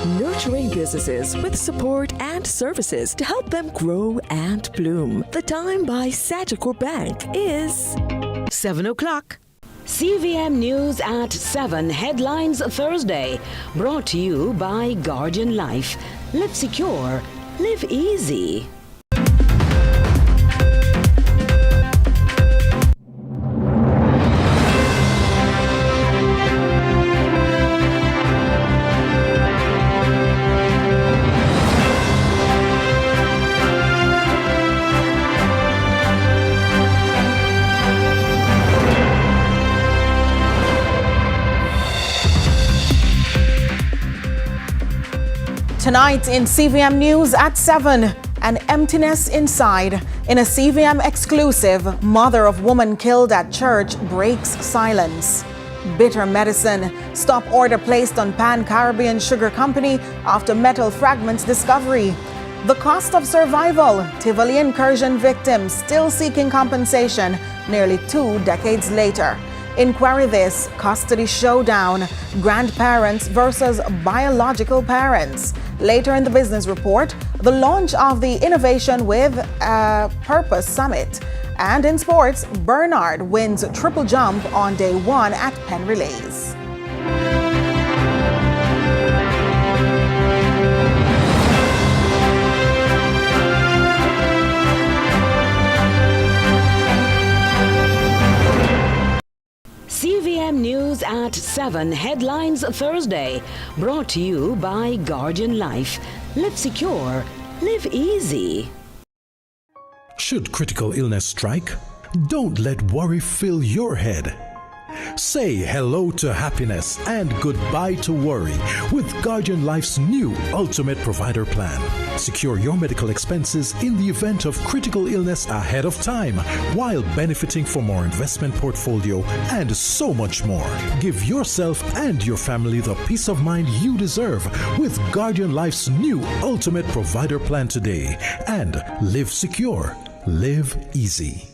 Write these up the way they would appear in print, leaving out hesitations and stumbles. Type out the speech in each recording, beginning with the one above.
Nurturing businesses with support and services to help them grow and bloom. The Time by Sagicor Bank is 7 o'clock. CVM News at 7 headlines Thursday, brought to you by Guardian Life. Live secure, live easy. Tonight in CVM News at 7, an emptiness inside. In a CVM exclusive, mother of woman killed at church breaks silence. Bitter medicine. Stop order placed on Pan-Caribbean Sugar Company after metal fragments discovery. The cost of survival. Tivoli incursion victims still seeking compensation nearly 2 decades later. Inquiry this, custody showdown. Grandparents versus biological parents. Later in the business report, the launch of the Innovation with Purpose Summit. And in sports, Bernard wins triple jump on day 1 at Penn Relays. CVM News at 7 headlines Thursday, brought to you by Guardian Life. Live secure, live easy. Should critical illness strike, don't let worry fill your head. Say hello to happiness and goodbye to worry with Guardian Life's new Ultimate Provider Plan. Secure your medical expenses in the event of critical illness ahead of time while benefiting from more investment portfolio and so much more. Give yourself and your family the peace of mind you deserve with Guardian Life's new Ultimate Provider Plan today. And live secure, live easy.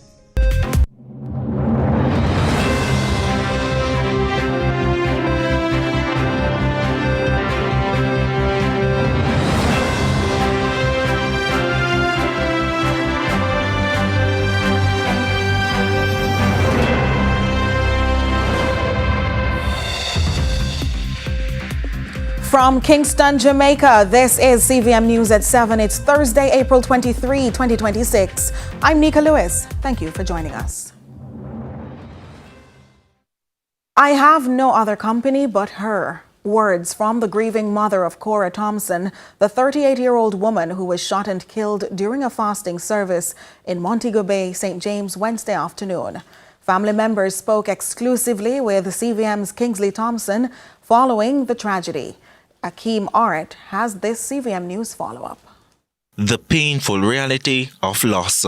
From Kingston, Jamaica, this is CVM News at 7. It's Thursday, April 23, 2026. I'm Nika Lewis. Thank you for joining us. I have no other company but her. Words from the grieving mother of Cora Thompson, the 38-year-old woman who was shot and killed during a fasting service in Montego Bay, St. James, Wednesday afternoon. Family members spoke exclusively with CVM's Kingsley Thompson following the tragedy. Akeem Orrett has this CVM News follow-up. The painful reality of loss.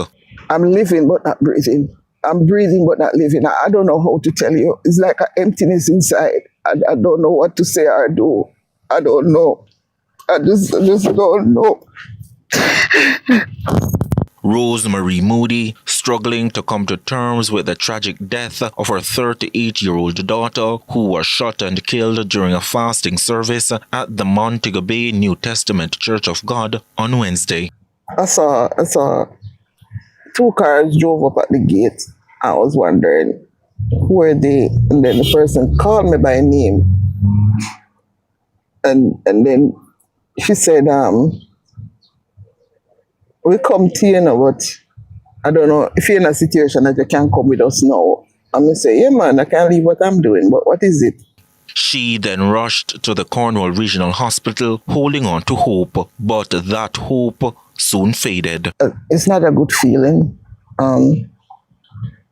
I'm living but not breathing. I'm breathing but not living. I don't know how to tell you. It's like an emptiness inside. I don't know what to say or do. I don't know. I just don't know. Rosemary Moody struggling to come to terms with the tragic death of her 38-year-old daughter who was shot and killed during a fasting service at the Montego Bay New Testament Church of God on Wednesday. I saw 2 cars drove up at the gate. I was wondering, who are they? And then the person called me by name. And then she said, we come to you now, but I don't know if you're in a situation that you can come with us now. I'm going to say, yeah, man, I can't leave what I'm doing, but what is it? She then rushed to the Cornwall Regional Hospital, holding on to hope, but that hope soon faded. It's not a good feeling.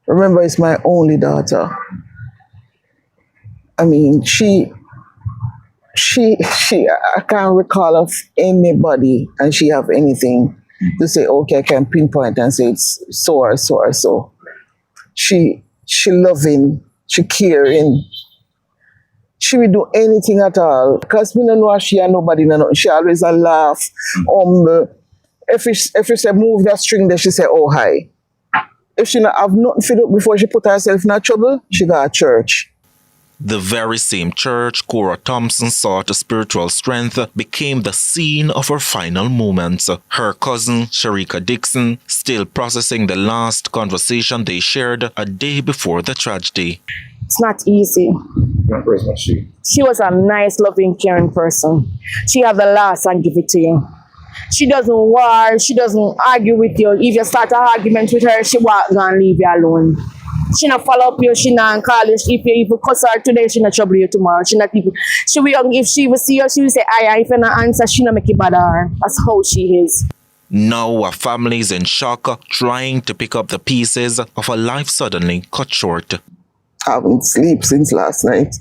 Remember, it's my only daughter. I mean, I can't recall of anybody and she have anything to say, okay, I can pinpoint and say it's so or so or so. She loving, she caring. She will do anything at all. Because we don't know she and nobody, she always a laugh. If she say move that string there, she say, oh hi. If she not have nothing to do before she put herself in trouble, she got a church. The very same church Cora Thompson sought spiritual strength became the scene of her final moments. Her cousin, Sharika Dixon, still processing the last conversation they shared a day before the tragedy. It's not easy. What person was she? She was a nice, loving, caring person. She had the last and give it to you. She doesn't war, she doesn't argue with you. If you start an argument with her, she won't go and leave you alone. She not follow up you, she not call you. If you even cuss her today, she not trouble you tomorrow. She not even, she will, if she will see you, she will say, aye, if you not answer, she not make it bother her. That's how she is. Now a family is in shock, trying to pick up the pieces of a life suddenly cut short. I haven't slept since last night.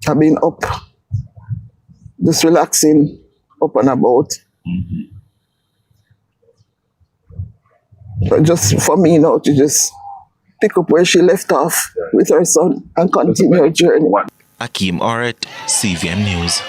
I've been up, just relaxing, up and about. But just for me now to just pick up where she left off with her son and continue her journey. Akeem, Orrett, CVM News.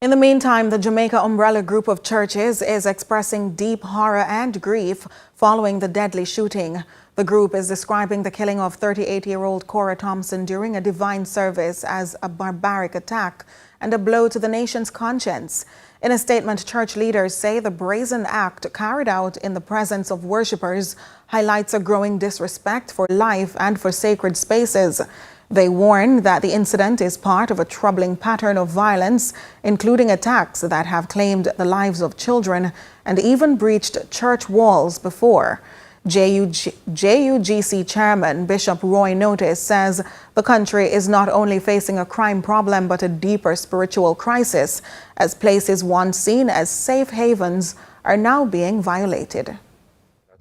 In the meantime, the Jamaica Umbrella Group of Churches is expressing deep horror and grief following the deadly shooting. The group is describing the killing of 38-year-old Cora Thompson during a divine service as a barbaric attack and a blow to the nation's conscience. In a statement, church leaders say the brazen act carried out in the presence of worshippers highlights a growing disrespect for life and for sacred spaces. They warn that the incident is part of a troubling pattern of violence, including attacks that have claimed the lives of children and even breached church walls before. JUGC Chairman Bishop Roy Notice says the country is not only facing a crime problem but a deeper spiritual crisis, as places once seen as safe havens are now being violated.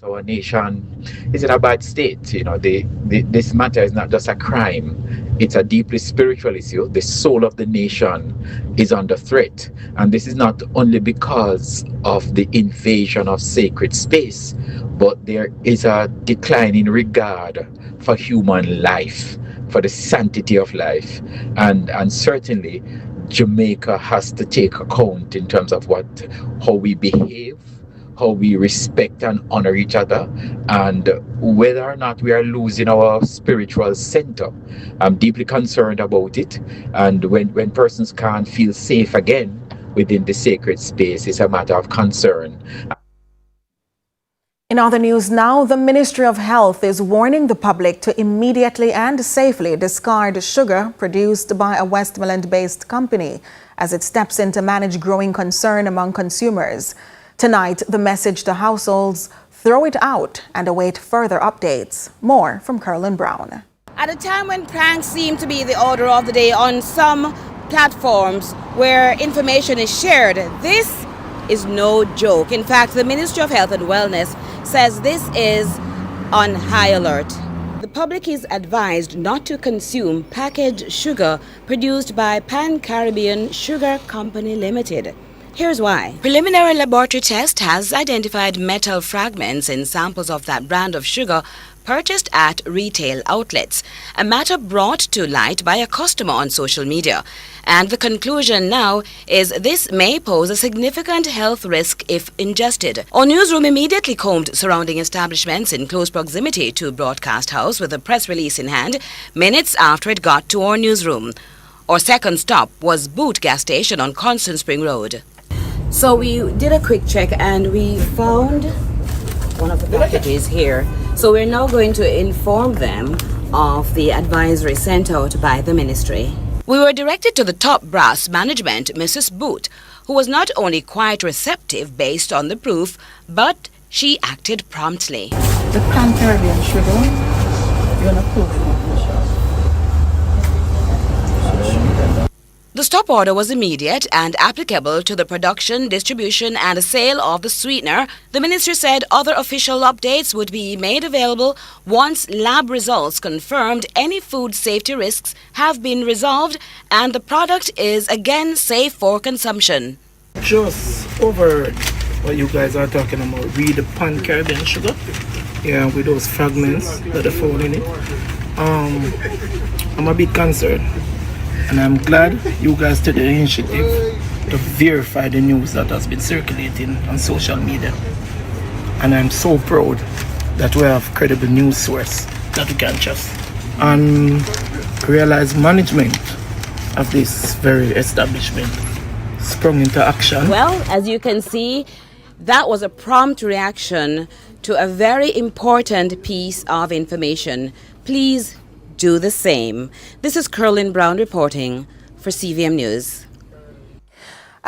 Our nation is in a bad state. You know, this matter is not just a crime, it's a deeply spiritual issue. The soul of the nation is under threat, and this is not only because of the invasion of sacred space, but there is a decline in regard for human life, for the sanctity of life, and certainly Jamaica has to take account in terms of how we behave, how we respect and honor each other, and whether or not we are losing our spiritual center. I'm deeply concerned about it, and when persons can't feel safe again within the sacred space, it's a matter of concern. In other news now, the Ministry of Health is warning the public to immediately and safely discard sugar produced by a Westmoreland-based company as it steps in to manage growing concern among consumers. Tonight, the message to households: throw it out and await further updates. More from Kerlyn Brown. At a time when pranks seem to be the order of the day on some platforms where information is shared, this is no joke. In fact, the Ministry of Health and Wellness says this is on high alert. The public is advised not to consume packaged sugar produced by Pan-Caribbean Sugar Company Limited. Here's why. Preliminary laboratory test has identified metal fragments in samples of that brand of sugar purchased at retail outlets, a matter brought to light by a customer on social media. And the conclusion now is this may pose a significant health risk if ingested. Our newsroom immediately combed surrounding establishments in close proximity to Broadcast House with a press release in hand minutes after it got to our newsroom. Our second stop was Boot Gas Station on Constant Spring Road. So we did a quick check and we found one of the packages here. So we're now going to inform them of the advisory sent out by the ministry. We were directed to the top brass management, Mrs. Boot, who was not only quite receptive based on the proof, but she acted promptly. The Pan-Caribbean sugar, you're gonna prove it. The stop order was immediate and applicable to the production, distribution and sale of the sweetener. The ministry said other official updates would be made available once lab results confirmed any food safety risks have been resolved and the product is again safe for consumption. Just over what you guys are talking about, read the Pan-Caribbean sugar, yeah, with those fragments that are found in it. I'm a bit concerned. And I'm glad you guys took the initiative to verify the news that has been circulating on social media. And I'm so proud that we have credible news source that we can trust and realize management of this very establishment sprung into action. Well, as you can see, that was a prompt reaction to a very important piece of information. Please do the same. This is Kerlyn Brown reporting for CVM News.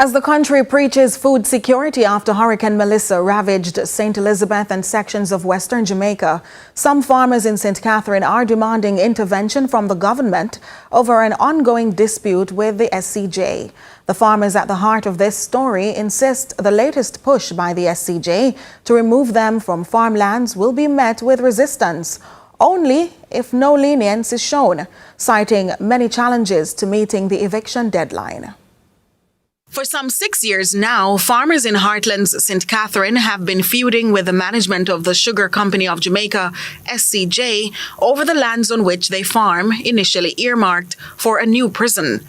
As the country preaches food security after Hurricane Melissa ravaged St. Elizabeth and sections of western Jamaica, some farmers in St. Catherine are demanding intervention from the government over an ongoing dispute with the SCJ. The farmers at the heart of this story insist the latest push by the SCJ to remove them from farmlands will be met with resistance, only if no lenience is shown, citing many challenges to meeting the eviction deadline. For some 6 years now, farmers in Heartland's St. Catherine have been feuding with the management of the Sugar Company of Jamaica, SCJ, over the lands on which they farm, initially earmarked for a new prison.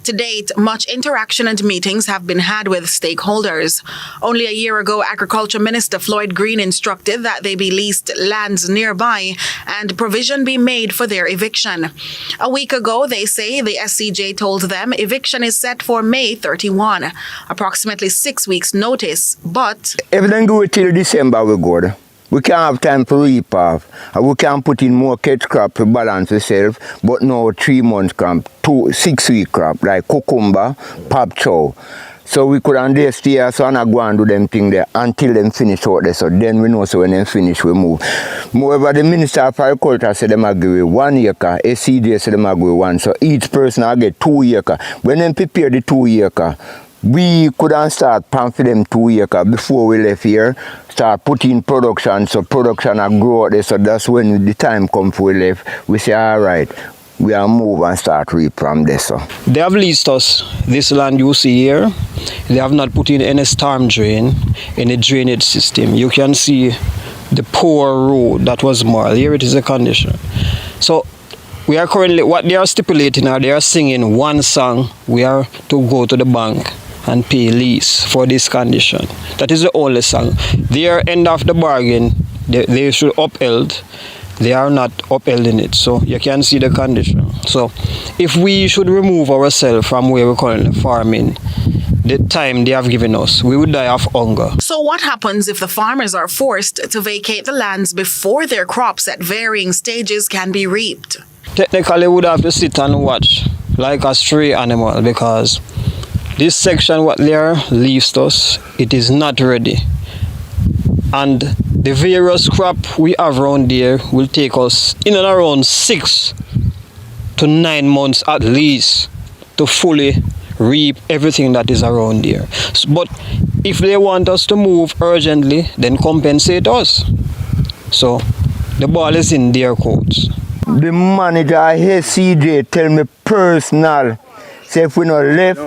To date, much interaction and meetings have been had with stakeholders. Only a year ago, Agriculture Minister Floyd Green instructed that they be leased lands nearby and provision be made for their eviction. A week ago, they say the SCJ told them eviction is set for May 31, approximately 6 weeks' notice, but if they do it till December, we're good. We can't have time to reap off. We can put in more catch crop to balance itself, but no 3 month crop, 6 week crop, like cucumber, pop chow. So we could and they stay so and go and do them thing there until them finish out there. So then we know so when they finish we move. Moreover, the Minister of Agriculture said them agree with 1 acre, SCJ said them agree with 1. So each person will get 2 acre. When they prepare the 2 acre, we couldn't start paying for them 2 acre before we left here. Start putting production, so production will grow out there. So that's when the time comes for we left. We say, all right, we are move and start reap from there. So they have leased us this land you see here. They have not put in any storm drain, any drainage system. You can see the poor road that was marred. Here it is a condition. So we are currently, what they are stipulating are they are singing one song. We are to go to the bank and pay lease for this condition. That is the only song. Their end of the bargain, they should upheld. They are not upholding it. So you can see the condition. So if we should remove ourselves from where we're currently farming, the time they have given us, we would die of hunger. So what happens if the farmers are forced to vacate the lands before their crops at varying stages can be reaped? Technically, we would have to sit and watch like a stray animal because this section what they are leased us, it is not ready. And the various crop we have around there will take us in and around 6 to 9 months at least to fully reap everything that is around there. But if they want us to move urgently, then compensate us. So the ball is in their courts. The manager here, CJ, tell me personal. Say if we not left,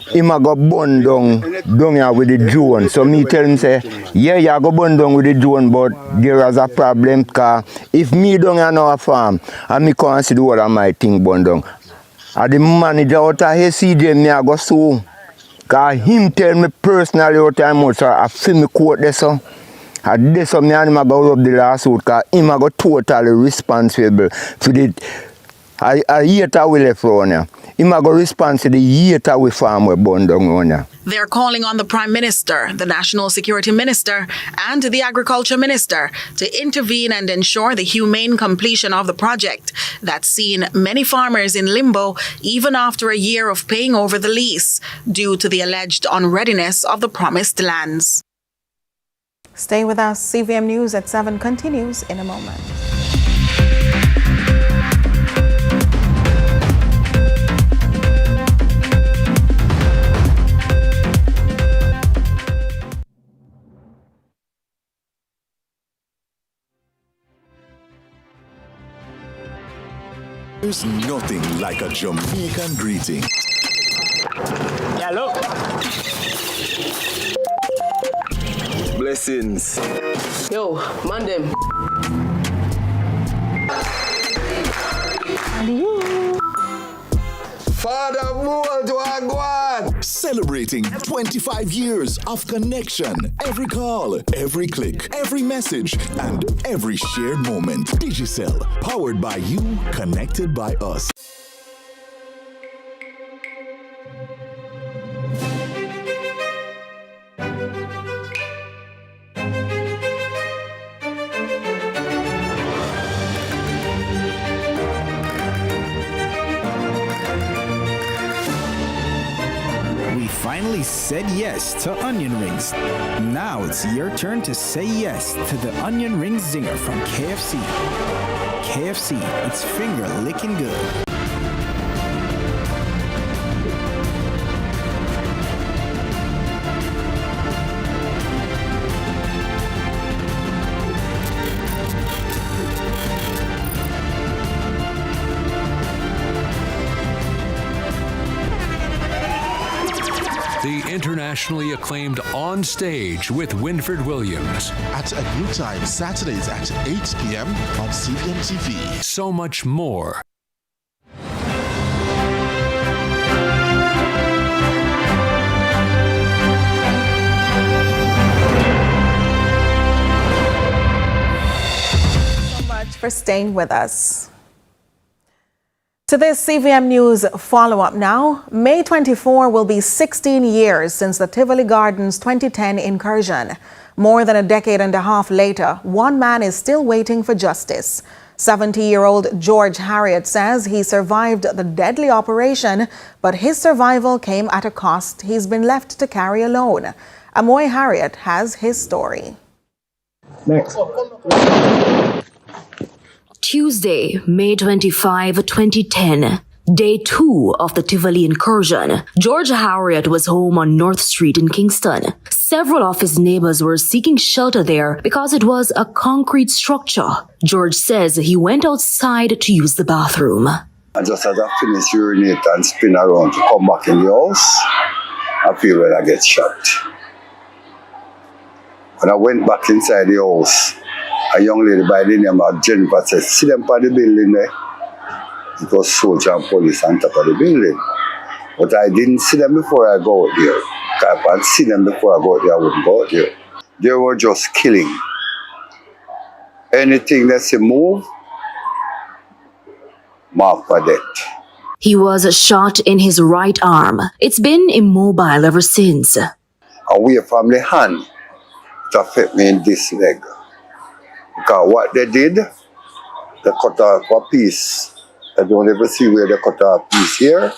he might go burn down here with the drone. So me tell him say, yeah, you go burn down with the drone, but there is a problem because if me down here now a farm, and me can't see the whole of my thing burn down. And the manager out of here, CJ, me I go sue. Because him tell me personally out there much, I feel me court there so. And this so me and him I go up the lawsuit because him I go totally responsible for the a year that we left around here. Him I go responsible for the year that we farm we burn down around here. They're calling on the Prime Minister, the National Security Minister, and the Agriculture Minister to intervene and ensure the humane completion of the project that's seen many farmers in limbo even after a year of paying over the lease due to the alleged unreadiness of the promised lands. Stay with us. CVM News at 7 continues in a moment. There's nothing like a Jamaican greeting. Hello. Blessings. Yo, man them. Father Mold, wagwan! Celebrating 25 years of connection. Every call, every click, every message, and every shared moment. Digicel, powered by you, connected by us. Finally said yes to onion rings. Now it's your turn to say yes to the onion ring zinger from KFC. KFC, it's finger licking good. The internationally acclaimed On Stage with Winfred Williams. At a new time, Saturdays at 8 p.m. on CVM TV. So much more. So much for staying with us. To this CVM News follow-up now. May 24 will be 16 years since the Tivoli Gardens 2010 incursion. More than a decade and a half later, one man is still waiting for justice. 70-year-old George Harriet says he survived the deadly operation, but his survival came at a cost he's been left to carry alone. Amoy Harriet has his story. Next. Tuesday, May 25, 2010, day 2 of the Tivoli incursion. George Harriet was home on North Street in Kingston. Several of his neighbors were seeking shelter there because it was a concrete structure. George says he went outside to use the bathroom. And just as I finished urinate and spin around to come back in the house, I feel when I get shot. When I went back inside the house, a young lady by the name of Jennifer said, "See them by the building there?" It was soldier and police on top of the building. But I didn't see them before I go out there. If I had seen them before I go out there, I wouldn't go out there. They were just killing. Anything that they move, mark for death. He was shot in his right arm. It's been immobile ever since. Away from the hand, it affected me in this leg. Because what they did, they cut off a piece. I don't ever see where they cut off a piece here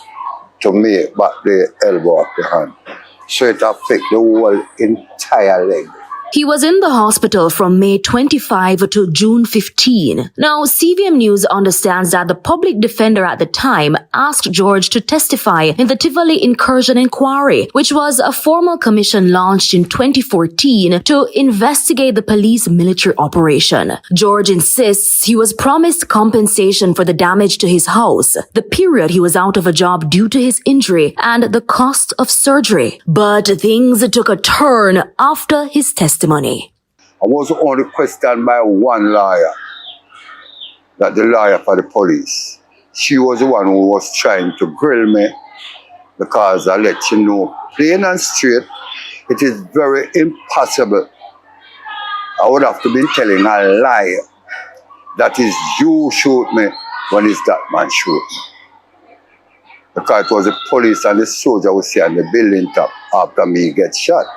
to make back the elbow of the hand. So it affects the whole entire leg. He was in the hospital from May 25 to June 15. Now, CVM News understands that the public defender at the time asked George to testify in the Tivoli incursion inquiry, which was a formal commission launched in 2014 to investigate the police military operation. George insists he was promised compensation for the damage to his house, the period he was out of a job due to his injury, and the cost of surgery. But things took a turn after his testimony. I was only questioned by one lawyer, that the lawyer for the police. She was the one who was trying to grill me because I let you know plain and straight, it is very impossible. I would have to be telling a lie that is you shoot me when it's that man shoot me. Because it was the police and the soldier who stay on the building top after me get shot.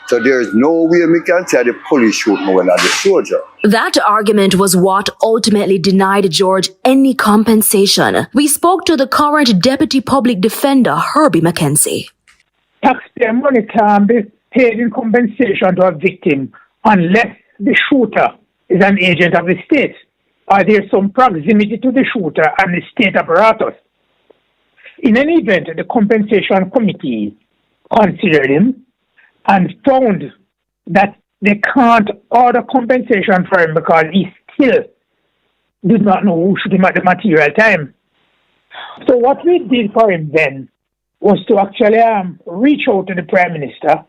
So there is no way we can say the police shoot me when I'm the soldier. That argument was what ultimately denied George any compensation. We spoke to the current Deputy Public Defender, Herbie McKenzie. Taxpayer money can be paid in compensation to a victim unless the shooter is an agent of the state or there's some proximity to the shooter and the state apparatus. In any event, the compensation committee considered him and found that they can't order compensation for him because he still did not know who shoot him at the material time. So what we did for him then was to actually reach out to the Prime Minister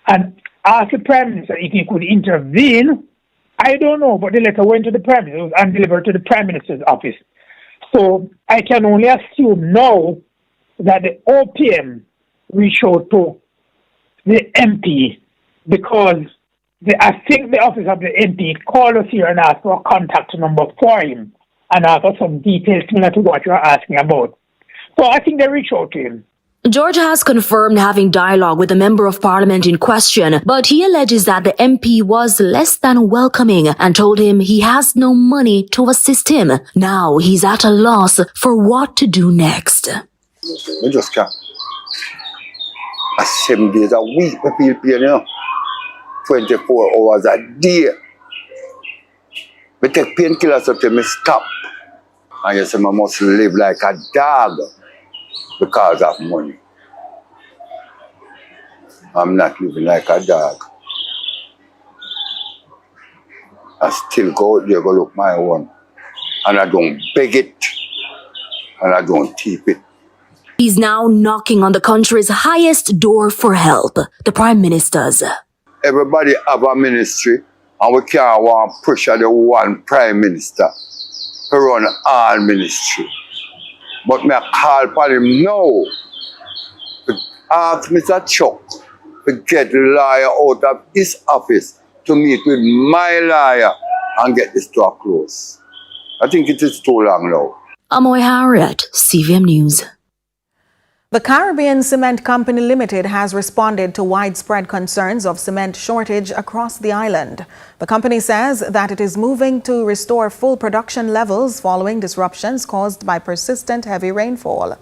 and ask the Prime Minister if he could intervene. I don't know, but the letter went to the Prime Minister and delivered to the Prime Minister's office. So I can only assume now that the OPM reach out to the MP because I think the office of the MP called us here and asked for a contact number for him and asked for some details similar to what you're asking about. So I think they reached out to him. George has confirmed having dialogue with the Member of Parliament in question, but he alleges that the MP was less than welcoming and told him he has no money to assist him. Now he's at a loss for what to do next. We just can't. 7 days a week, people pay, 24 hours a day. We take painkillers until me stop. And you say I must live like a dog because of money. I'm not living like a dog. I still go out there, go look my own. And I don't beg it. And I don't keep it. He's now knocking on the country's highest door for help, the Prime Minister's. Everybody have a ministry, and we can't want to pressure the one Prime Minister to run all ministry. But me call upon him now to ask Mr. Chuck to get the lawyer out of his office to meet with my lawyer and get this to a close. I think it is too long now. Amoy Harriet, CVM News. The Caribbean Cement Company Limited has responded to widespread concerns of cement shortage across the island. The company says that it is moving to restore full production levels following disruptions caused by persistent heavy rainfall.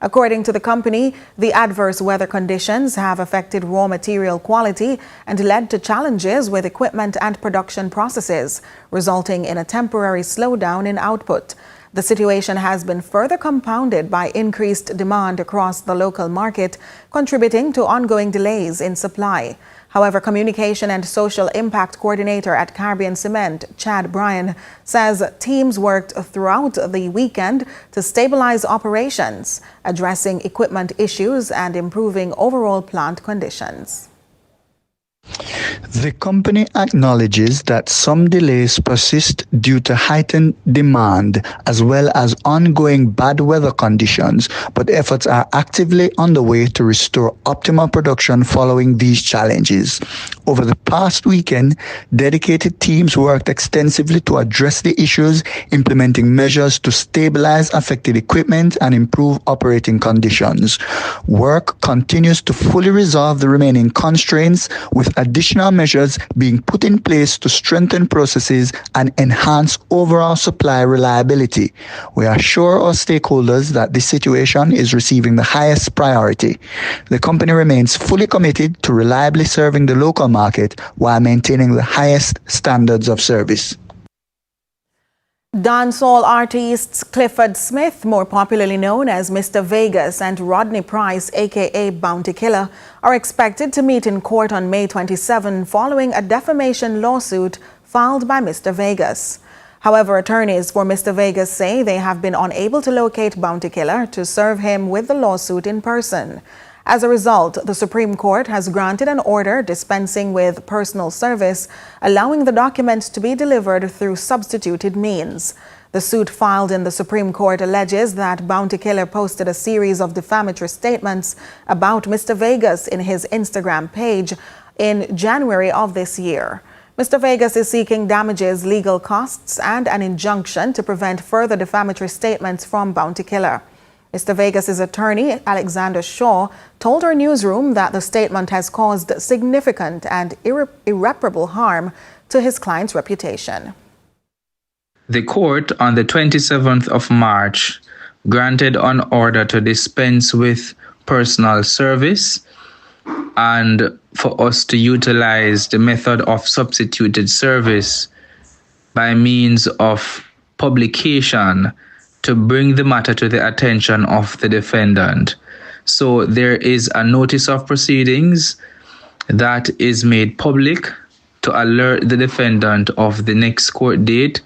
According to the company, the adverse weather conditions have affected raw material quality and led to challenges with equipment and production processes, resulting in a temporary slowdown in output. The situation has been further compounded by increased demand across the local market, contributing to ongoing delays in supply. However, Communication and Social Impact Coordinator at Caribbean Cement, Chad Bryan, says teams worked throughout the weekend to stabilize operations, addressing equipment issues and improving overall plant conditions. The company acknowledges that some delays persist due to heightened demand as well as ongoing bad weather conditions, but efforts are actively underway to restore optimal production following these challenges. Over the past weekend, dedicated teams worked extensively to address the issues, implementing measures to stabilize affected equipment and improve operating conditions. Work continues to fully resolve the remaining constraints, with additional measures being put in place to strengthen processes and enhance overall supply reliability. We assure our stakeholders that this situation is receiving the highest priority. The company remains fully committed to reliably serving the local market while maintaining the highest standards of service. Dancehall artists Clifford Smith, more popularly known as Mr. Vegas, and Rodney Price, aka Bounty Killer, are expected to meet in court on May 27 following a defamation lawsuit filed by Mr. Vegas. However, attorneys for Mr. Vegas say they have been unable to locate Bounty Killer to serve him with the lawsuit in person. As a result, the Supreme Court has granted an order dispensing with personal service, allowing the documents to be delivered through substituted means. The suit filed in the Supreme Court alleges that Bounty Killer posted a series of defamatory statements about Mr. Vegas in his Instagram page in January of this year. Mr. Vegas is seeking damages, legal costs, and an injunction to prevent further defamatory statements from Bounty Killer. Mr. Vegas's attorney, Alexander Shaw, told our newsroom that the statement has caused significant and irreparable harm to his client's reputation. The court on the 27th of March granted an order to dispense with personal service and for us to utilize the method of substituted service by means of publication to bring the matter to the attention of the defendant. So there is a notice of proceedings that is made public to alert the defendant of the next court date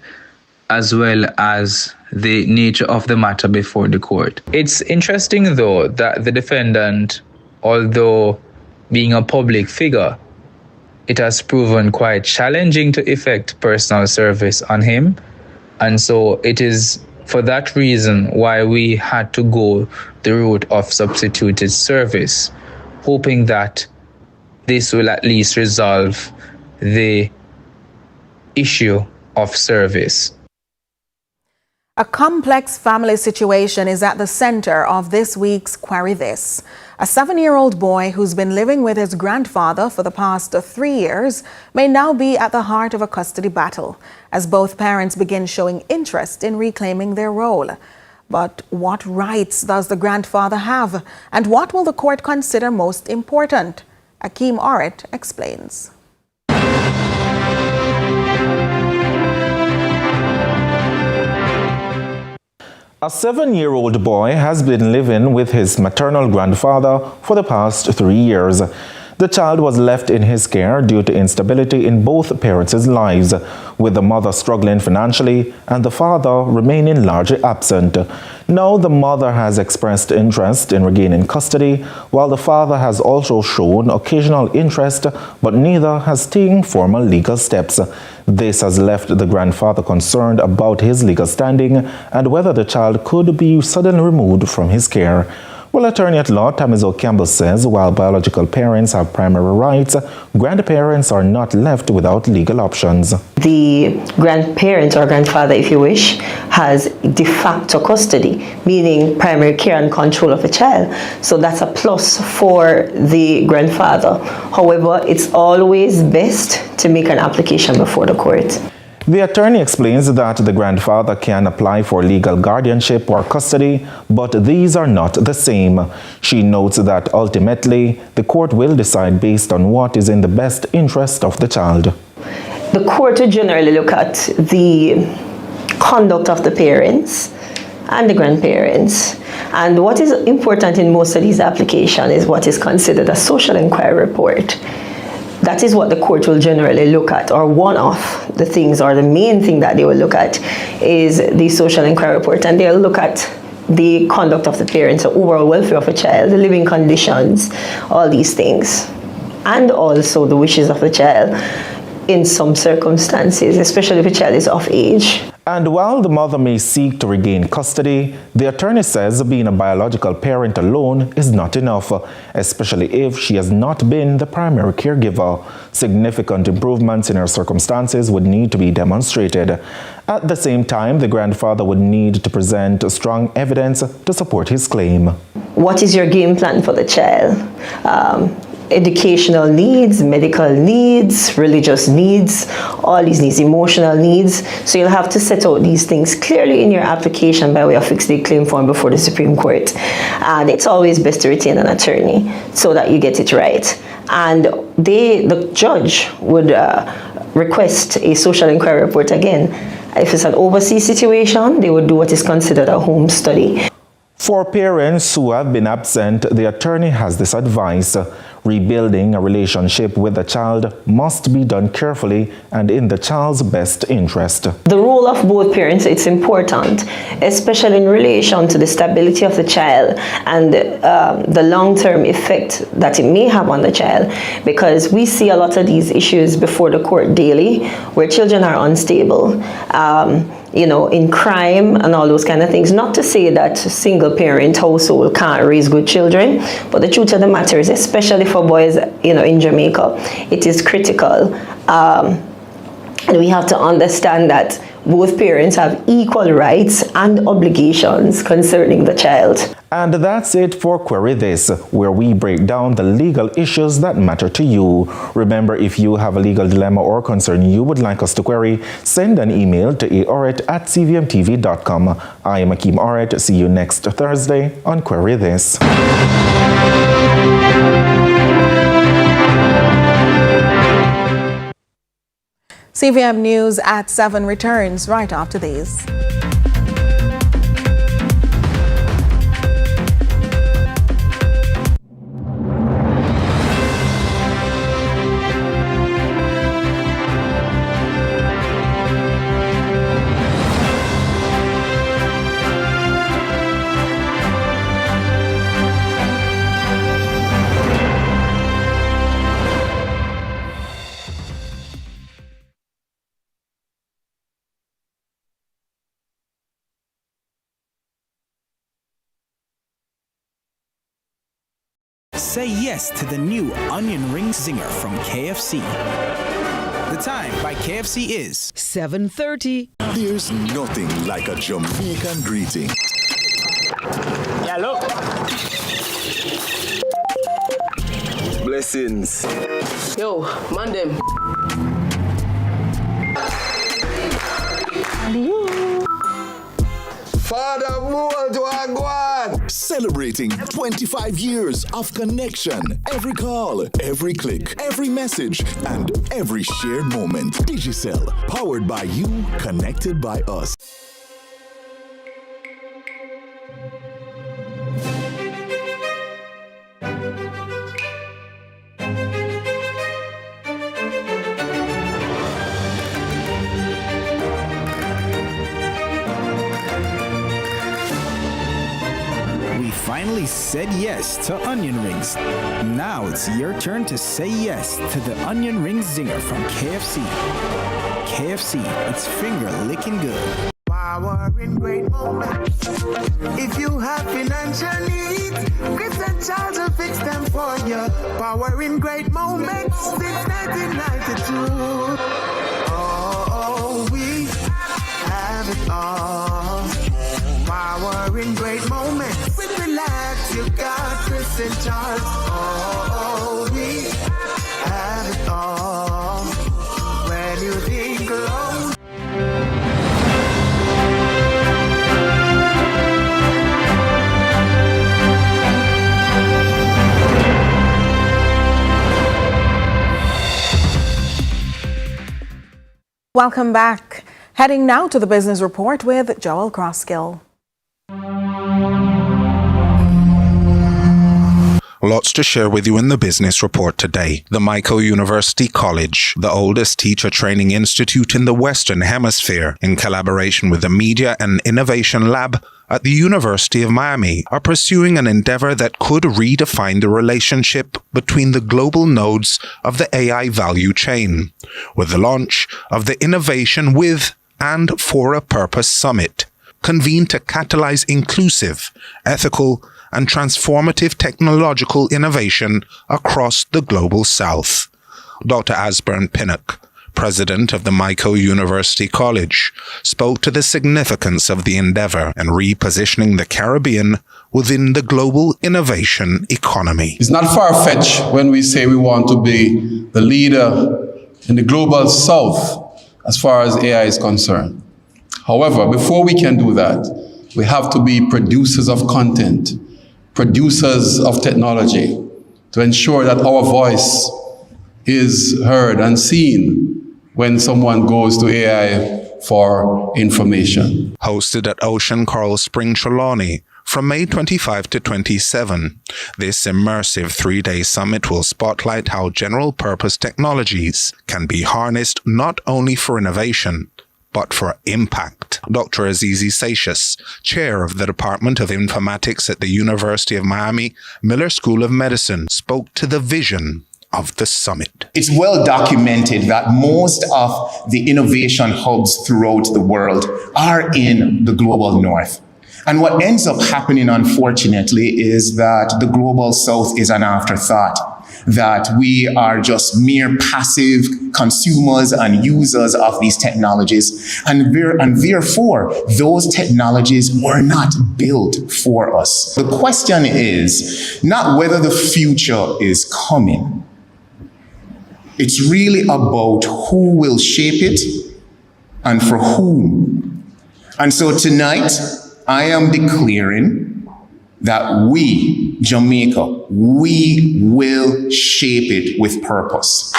as well as the nature of the matter before the court. It's interesting though that the defendant, although being a public figure, it has proven quite challenging to effect personal service on him. And so it is for that reason why we had to go the route of substituted service, hoping that this will at least resolve the issue of service. A complex family situation is at the center of this week's Query This. A 7-year-old boy who's been living with his grandfather for the past 3 years may now be at the heart of a custody battle as both parents begin showing interest in reclaiming their role. But what rights does the grandfather have, and what will the court consider most important? Akeem Orrett explains. A 7-year-old boy has been living with his maternal grandfather for the past 3 years. The child was left in his care due to instability in both parents' lives, with the mother struggling financially and the father remaining largely absent. Now the mother has expressed interest in regaining custody, while the father has also shown occasional interest, but neither has taken formal legal steps. This has left the grandfather concerned about his legal standing and whether the child could be suddenly removed from his care. Well, attorney at law Tamizo Campbell says while biological parents have primary rights, grandparents are not left without legal options. The grandparent or grandfather, if you wish, has de facto custody, meaning primary care and control of a child. So that's a plus for the grandfather. However, it's always best to make an application before the court. The attorney explains that the grandfather can apply for legal guardianship or custody, but these are not the same. She notes that ultimately, the court will decide based on what is in the best interest of the child. The court will generally look at the conduct of the parents and the grandparents. And what is important in most of these applications is what is considered a social inquiry report. That is what the court will generally look at, or one of the things, or the main thing that they will look at is the social inquiry report, and they'll look at the conduct of the parents, the overall welfare of a child, the living conditions, all these things, and also the wishes of the child in some circumstances, especially if a child is of age. And while the mother may seek to regain custody, the attorney says being a biological parent alone is not enough, especially if she has not been the primary caregiver. Significant improvements in her circumstances would need to be demonstrated. At the same time, the grandfather would need to present strong evidence to support his claim. What is your game plan for the child? Educational needs, medical needs, religious needs, all these needs, emotional needs. So you'll have to set out these things clearly in your application by way of fixed date claim form before the Supreme Court. And it's always best to retain an attorney so that you get it right. And the judge would request a social inquiry report again. If it's an overseas situation, they would do what is considered a home study. For parents who have been absent, the attorney has this advice. Rebuilding a relationship with the child must be done carefully and in the child's best interest. The role of both parents, it's important, especially in relation to the stability of the child and the long-term effect that it may have on the child, because we see a lot of these issues before the court daily where children are unstable. In crime and all those kind of things. Not to say that single parent household can't raise good children, but the truth of the matter is, especially for boys, in Jamaica, it is critical. And we have to understand that both parents have equal rights and obligations concerning the child. And that's it for Query This, where we break down the legal issues that matter to you. Remember, if you have a legal dilemma or concern you would like us to query, send an email to aorrett@cvmtv.com. I am Akeem Orrett. See you next Thursday on Query This. CVM News at 7 returns right after these. say yes to the new onion ring zinger from KFC. The time by KFC is 7:30. There's nothing like a Jamaican greeting. Yeah, look. Blessings. Yo, man them. Father Mold Wagwan. Celebrating 25 years of connection. Every call, every click, every message, and every shared moment. Digicel, powered by you, connected by us. Finally said yes to onion rings. Now it's your turn to say yes to the onion ring zinger from KFC. KFC, it's finger licking good. Power in great moments. If you have financial needs, Chris and Charles will fix them for you. Power in great moments since 1992. Oh, we have it all. Power in great moments. Relax, you got Chris and Charles. Oh, we have it all. When you think alone. Welcome back. Heading now to the business report with Joel Crosskill. Lots to share with you in the business report today. The Montego University College, the oldest teacher training institute in the Western Hemisphere, in collaboration with the Media and Innovation Lab at the University of Miami, are pursuing an endeavor that could redefine the relationship between the global nodes of the AI value chain, with the launch of the Innovation with and for a Purpose Summit, convened to catalyze inclusive, ethical, and transformative technological innovation across the global south. Dr. Asburn Pinnock, president of the Montego University College, spoke to the significance of the endeavor and repositioning the Caribbean within the global innovation economy. It's not far-fetched when we say we want to be the leader in the global south as far as AI is concerned. However, before we can do that, we have to be producers of content, producers of technology, to ensure that our voice is heard and seen when someone goes to AI for information. Hosted at Ocean Coral Spring, Trelawney, from May 25 to 27, this immersive 3-day summit will spotlight how general-purpose technologies can be harnessed not only for innovation, but for impact. Dr. Azizi Satius, chair of the Department of Informatics at the University of Miami Miller School of Medicine, spoke to the vision of the summit. It's well documented that most of the innovation hubs throughout the world are in the global north. And what ends up happening, unfortunately, is that the global south is an afterthought, that we are just mere passive consumers and users of these technologies. And therefore, those technologies were not built for us. The question is not whether the future is coming. It's really about who will shape it and for whom. And so tonight, I am declaring that we, Jamaica, we will shape it with purpose.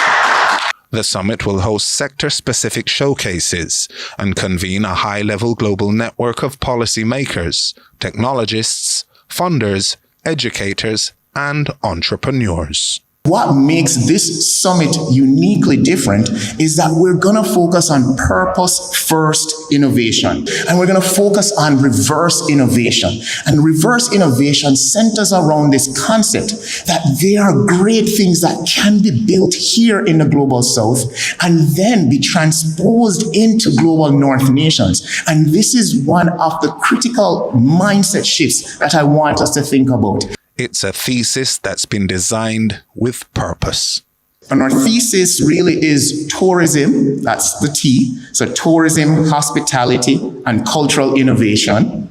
The summit will host sector-specific showcases and convene a high-level global network of policymakers, technologists, funders, educators, and entrepreneurs. What makes this summit uniquely different is that we're going to focus on purpose-first innovation, and we're going to focus on reverse innovation. And reverse innovation centers around this concept that there are great things that can be built here in the global south and then be transposed into global north nations. And this is one of the critical mindset shifts that I want us to think about. It's a thesis that's been designed with purpose. And our thesis really is tourism, that's the T, so tourism, hospitality, and cultural innovation.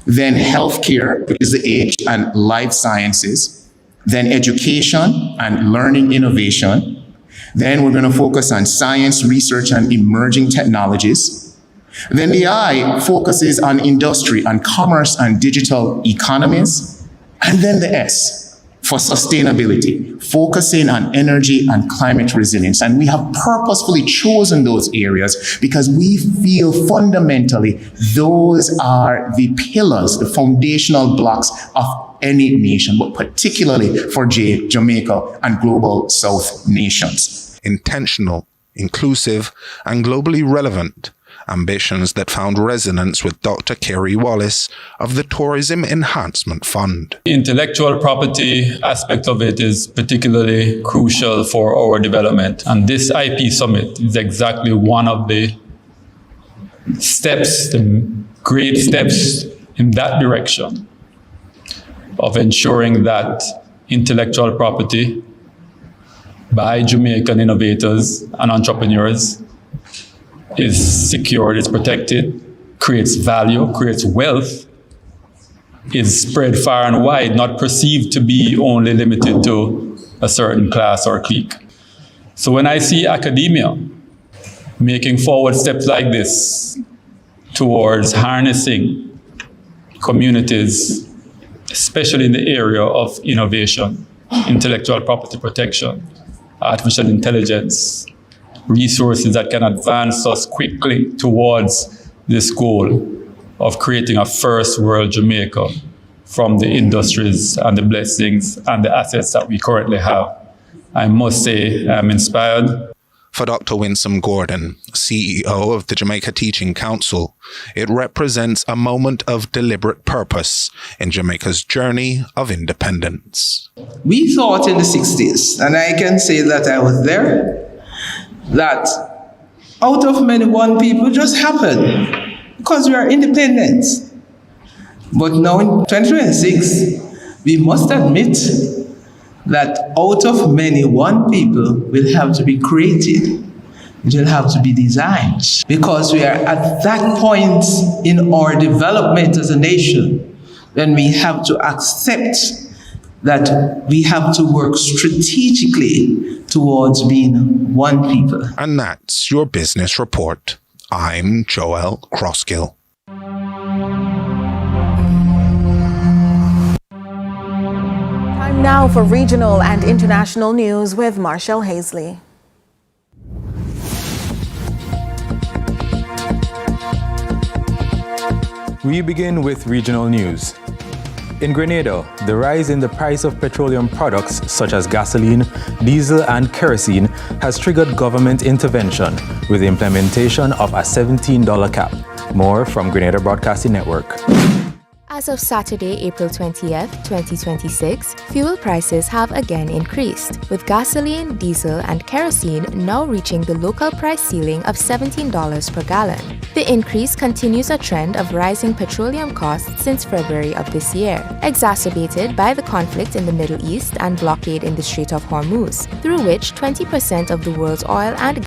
Then healthcare, which is the H, and life sciences. Then education and learning innovation. Then we're going to focus on science, research, and emerging technologies. Then the I focuses on industry and commerce and digital economies. And then the S for sustainability, focusing on energy and climate resilience. And we have purposefully chosen those areas because we feel fundamentally those are the pillars, the foundational blocks of any nation, but particularly for Jamaica and global South nations. Intentional, inclusive, and globally relevant. Ambitions that found resonance with Dr. Kerry Wallace of the Tourism Enhancement Fund. The intellectual property aspect of it is particularly crucial for our development. And this IP Summit is exactly one of the steps, the great steps in that direction of ensuring that intellectual property by Jamaican innovators and entrepreneurs is secured, is protected, creates value, creates wealth, is spread far and wide, not perceived to be only limited to a certain class or clique. So when I see academia making forward steps like this towards harnessing communities, especially in the area of innovation, intellectual property protection, artificial intelligence, resources that can advance us quickly towards this goal of creating a first world Jamaica from the industries and the blessings and the assets that we currently have. I must say I'm inspired. For Dr. Winsome Gordon, CEO of the Jamaica Teaching Council, it represents a moment of deliberate purpose in Jamaica's journey of independence. We thought in the 60s, and I can say that I was there, that out of many one people just happened because we are independent. But now in 2026, we must admit that out of many one people will have to be created. It will have to be designed because we are at that point in our development as a nation when we have to accept that we have to work strategically towards being one people. And that's your business report. I'm Joel Crosskill. Time now for regional and international news with Marshall Hazley. We begin with regional news. In Grenada, the rise in the price of petroleum products such as gasoline, diesel, and kerosene has triggered government intervention with the implementation of a $17 cap. More from Grenada Broadcasting Network. As of Saturday, April 20th, 2026, fuel prices have again increased, with gasoline, diesel, and kerosene now reaching the local price ceiling of $17 per gallon. The increase continues a trend of rising petroleum costs since February of this year, exacerbated by the conflict in the Middle East and blockade in the Strait of Hormuz, through which 20% of the world's oil and